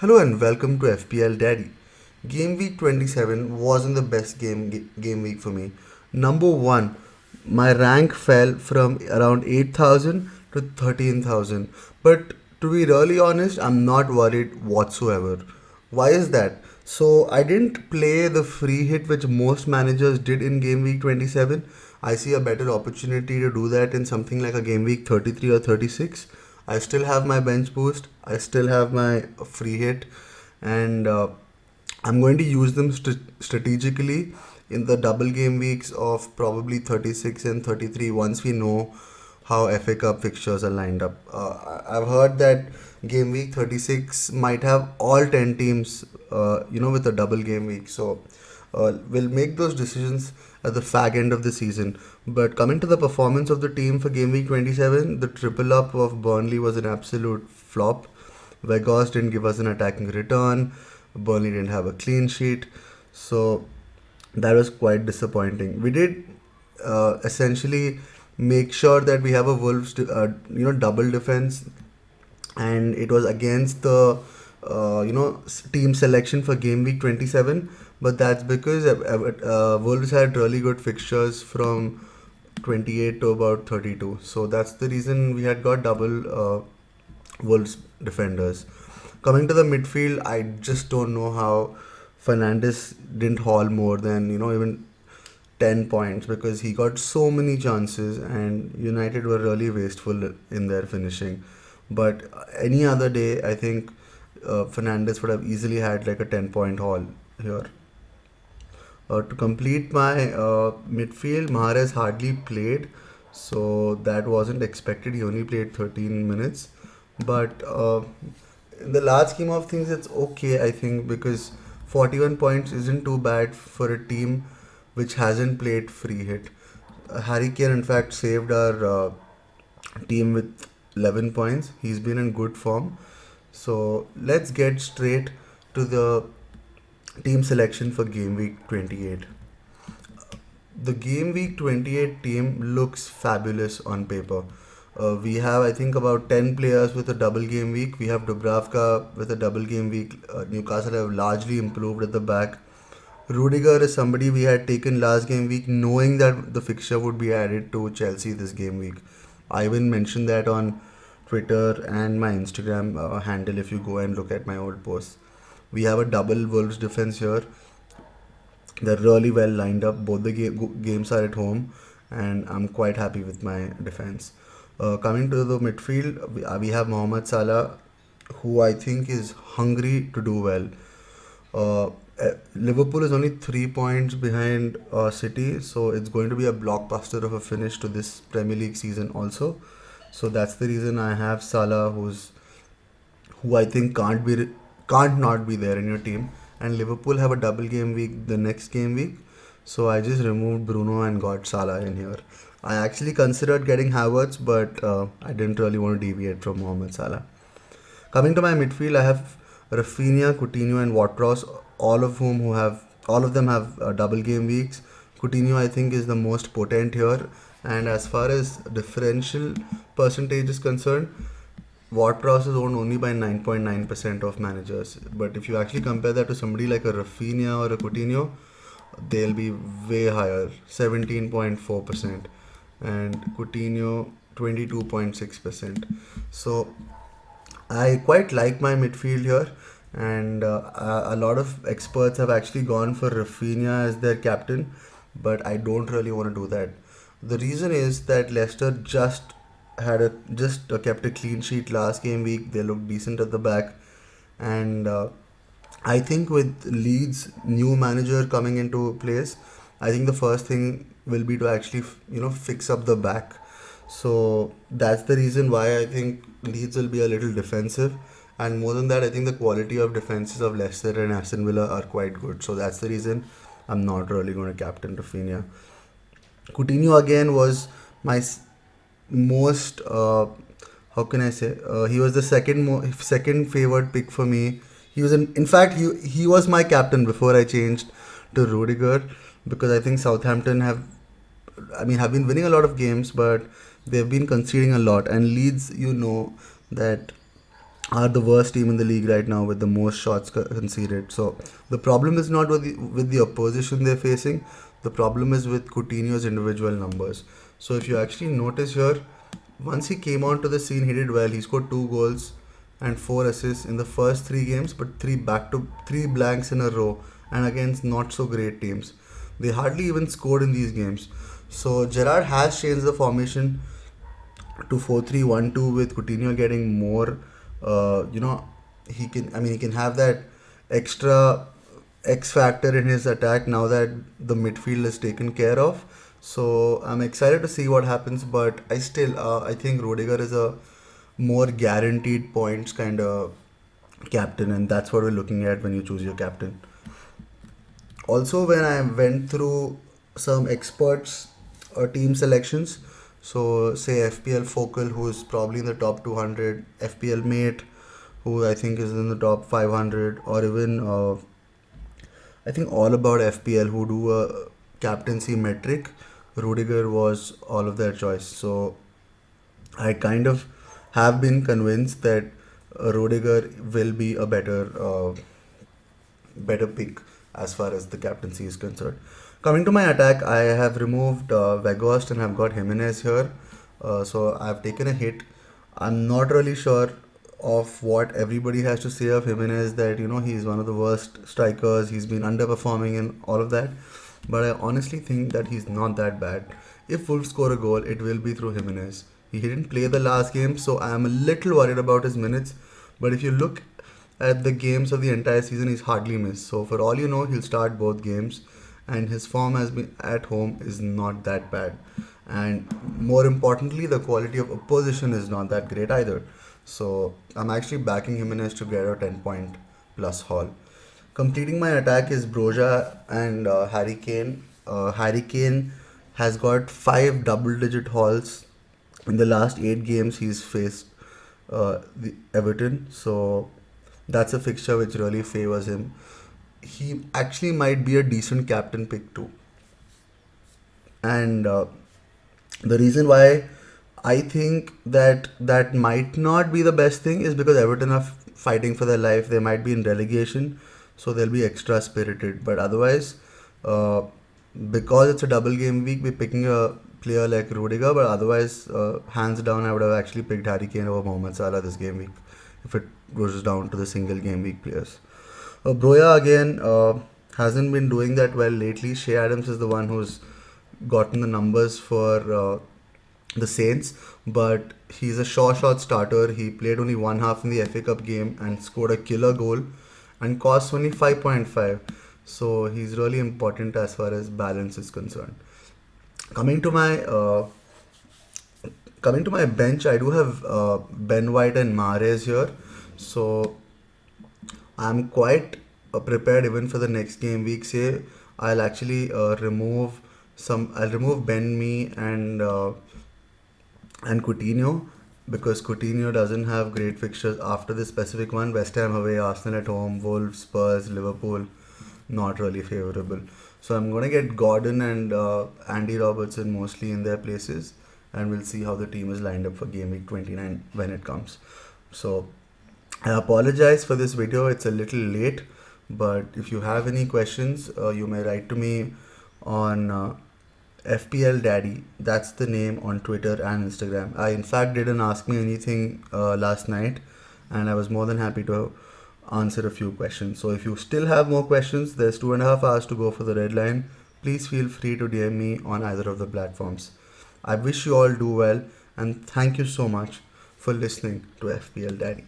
Hello and welcome to FPL Daddy. Game week 27 wasn't the best game week for me. Number 1, my rank fell from around 8,000 to 13,000. But to be really honest, I'm not worried whatsoever. Why is that? So I didn't play the free hit which most managers did in game week 27. I see a better opportunity to do that in something like a game week 33 or 36. I still have my bench boost. I still have my free hit, and I'm going to use them strategically in the double game weeks of probably 36 and 33 once we know how FA Cup fixtures are lined up. I've heard that game week 36 might have all 10 teams, with a double game week. So we'll make those decisions at the fag end of the season. But coming to the performance of the team for game week 27, the triple up of Burnley was an absolute flop. Vegas didn't give us an attacking return. Burnley didn't have a clean sheet. So that was quite disappointing. We did essentially make sure that we have a Wolves, double defense, and it was against the team selection for game week 27. But that's because Wolves had really good fixtures from 28 to about 32. So that's the reason we had got double Wolves defenders. Coming to the midfield, I just don't know how Fernandes didn't haul more than even 10 points, because he got so many chances and United were really wasteful in their finishing. But any other day, I think Fernandes would have easily had like a 10-point haul here. To complete my midfield, Mahrez hardly played, so that wasn't expected. He only played 13 minutes. But in the large scheme of things, it's okay, I think, because 41 points isn't too bad for a team which hasn't played free hit. Harry Kane, in fact, saved our team with 11 points. He's been in good form. So let's get straight to the team selection for game week 28. The game week 28 team looks fabulous on paper. We have, I think, about 10 players with a double game week. We have Dubravka with a double game week. Newcastle have largely improved at the back. Rudiger is somebody we had taken last game week, knowing that the fixture would be added to Chelsea this game week. I even mentioned that on Twitter and my Instagram handle if you go and look at my old posts. We have a double Wolves defense here. They're really well lined up. Both the games are at home, and I'm quite happy with my defense. Coming to the midfield, we have Mohamed Salah, who I think is hungry to do well. Liverpool is only 3 points behind City, so it's going to be a blockbuster of a finish to this Premier League season also. So that's the reason I have Salah, who I think can't not be there in your team. And Liverpool have a double game week the next game week, so I just removed Bruno and got Salah in here. I actually considered getting Havertz, but I didn't really want to deviate from Mohamed Salah. Coming to my midfield, I have Rafinha, Coutinho, and Watrous, all of them have double game weeks. Coutinho, I think, is the most potent here, and as far as differential percentage is concerned, Watrous is owned only by 9.9% of managers. But if you actually compare that to somebody like a Rafinha or a Coutinho, they'll be way higher, 17.4%, and Coutinho 22.6%. So I quite like my midfield here, and a lot of experts have actually gone for Rafinha as their captain, but I don't really want to do that. The reason is that Leicester just kept a clean sheet last game week. They looked decent at the back, and I think with Leeds' new manager coming into place, I think the first thing will be to actually fix up the back. So that's the reason why I think Leeds will be a little defensive. And more than that, I think the quality of defenses of Leicester and Aston Villa are quite good. So that's the reason I'm not really going to captain Rafinha. Coutinho again was my most, how can I say, he was the second favored pick for me. In fact, he was my captain before I changed to Rudiger, because I think Southampton have been winning a lot of games, but they've been conceding a lot. And Leeds, that are the worst team in the league right now with the most shots conceded. So the problem is not with the opposition they're facing. The problem is with Coutinho's individual numbers. So if you actually notice here, once he came onto the scene, he did well. He scored 2 goals and 4 assists in the first 3 games, but three blanks in a row, and against not so great teams. They hardly even scored in these games. So Gerrard has changed the formation to 4-3-1-2 with Coutinho getting more. He can have that extra X factor in his attack now that the midfield is taken care of. So I'm excited to see what happens, but I think Rudiger is a more guaranteed points kind of captain, and that's what we're looking at when you choose your captain. Also, when I went through some experts team selections, so say FPL Focal, who is probably in the top 200, FPL Mate, who I think is in the top 500, or even I think All About FPL, who do a captaincy metric. Rudiger was all of their choice. So I kind of have been convinced that Rudiger will be a better pick as far as the captaincy is concerned. Coming to my attack, I have removed Weghorst and have got Jimenez here. So I've taken a hit. I'm not really sure of what everybody has to say of Jimenez, that he's one of the worst strikers, he's been underperforming and all of that. But I honestly think that he's not that bad. If Wolves score a goal, it will be through Jimenez. He didn't play the last game, so I'm a little worried about his minutes. But if you look at the games of the entire season, he's hardly missed. So for all you know, he'll start both games, and his form has been at home is not that bad. And more importantly, the quality of opposition is not that great either. So I'm actually backing Jimenez to get a 10-point plus haul. Completing my attack is Broja and Harry Kane. Harry Kane has got 5 double-digit hauls in the last 8 games he's faced the Everton. So that's a fixture which really favors him. He actually might be a decent captain pick too. And the reason why I think that might not be the best thing is because Everton are fighting for their life. They might be in relegation, so they'll be extra spirited. But otherwise, uh, because it's a double game week, we're picking a player like Rudiger. But otherwise, hands down, I would have actually picked Harry Kane over Mohamed Salah this game week if it goes down to the single game week players. Broya again hasn't been doing that well lately. Shea Adams is the one who's gotten the numbers for the Saints, but he's a sure shot starter. He played only one half in the FA Cup game and scored a killer goal and cost only 5.5. So he's really important as far as balance is concerned. Coming to my bench, I do have Ben White and Mahrez here. So I'm quite prepared even for the next game week. Say I'll actually remove some. I'll remove Ben Me and Coutinho, because Coutinho doesn't have great fixtures after this specific one. West Ham away, Arsenal at home, Wolves, Spurs, Liverpool, not really favorable. So I'm gonna get Gordon and Andy Robertson mostly in their places, and we'll see how the team is lined up for game week 29 when it comes. So I apologize for this video, it's a little late, but if you have any questions, you may write to me on FPL Daddy. That's the name on Twitter and Instagram. I in fact didn't ask me anything last night, and I was more than happy to answer a few questions. So if you still have more questions, there's 2.5 hours to go for the deadline. Please feel free to DM me on either of the platforms. I wish you all do well, and thank you so much for listening to FPL Daddy.